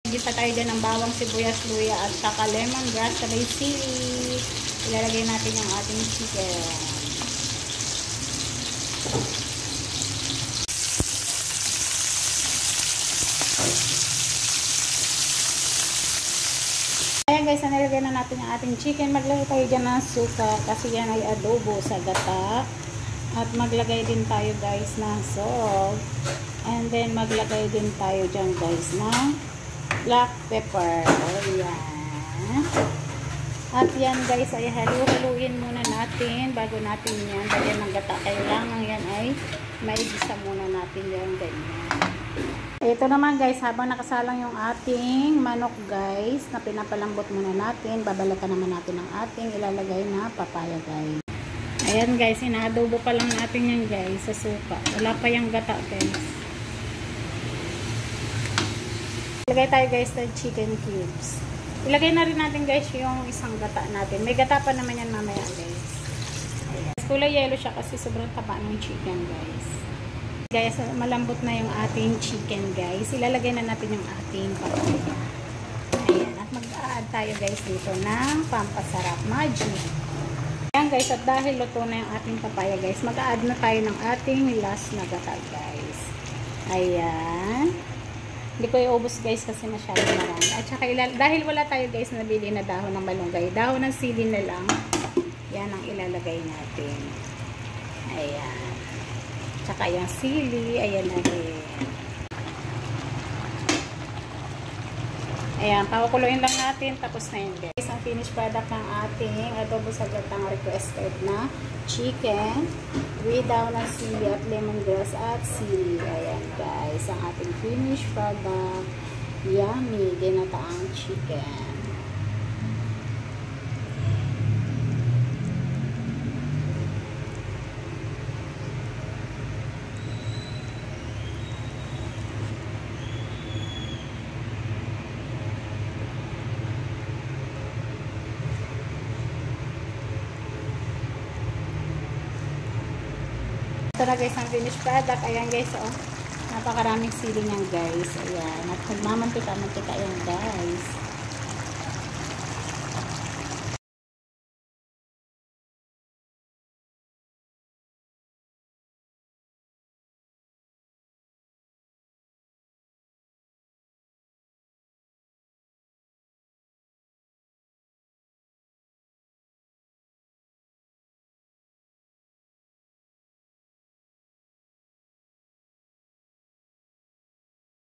Gisa tayo dyan ng bawang, sibuyas, luya at saka lemongrass, sabay sili. Ilalagay natin yung ating chicken. Ayan guys, nilagay na natin yung ating chicken. Maglagay tayo dyan ng suka kasi yan ay adobo sa gata. At maglagay din tayo guys ng salt. And then maglagay din tayo dyan guys ng black pepper. Ayan. At yan guys ay halu-haluin muna natin bago natin yan lagyan ng gata. Kailangan yan ay maigisa muna natin yan ganyan. Ito naman guys, habang nakasalang yung ating manok guys, na pinapalambot muna natin, babalikan naman natin ang ating ilalagay na papaya guys. Ayan guys, inaadobo pa lang natin yan guys sa suka. Wala pa yung gata guys. Ilagay tayo guys ng chicken cubes. Ilagay na rin natin guys yung isang gata natin. May gata pa naman yan mamaya guys. Ayan. Kulay yellow siya kasi sobrang taba ng chicken guys. Guys, malambot na yung ating chicken guys. Ilalagay na natin yung ating papaya. Ayan. At mag-a-add tayo guys dito ng pampasarap magic. Ayan guys, at dahil luto na yung ating papaya guys, mag-a-add na tayo ng ating last na gata guys. Ayan. Hindi ko iubos guys kasi masyado marami. At saka dahil wala tayo guys nabili na dahon ng malunggay, dahon ng sili na lang. Yan ang ilalagay natin. Ayan. Tsaka yung sili, ayan na rin. Ayan, pakukuloyin lang natin, tapos na yun guys. Ang finished product ng ating adobo sa gatang requested na chicken with daw ng sili at lemongrass at sili. Ayan guys, ang ating finished product. Yummy, ginataang chicken. Ito na guys ang finished product. Ayan guys, oh. Napakaraming sili niyan guys. Ayan. At magmamantika-mantika yan guys.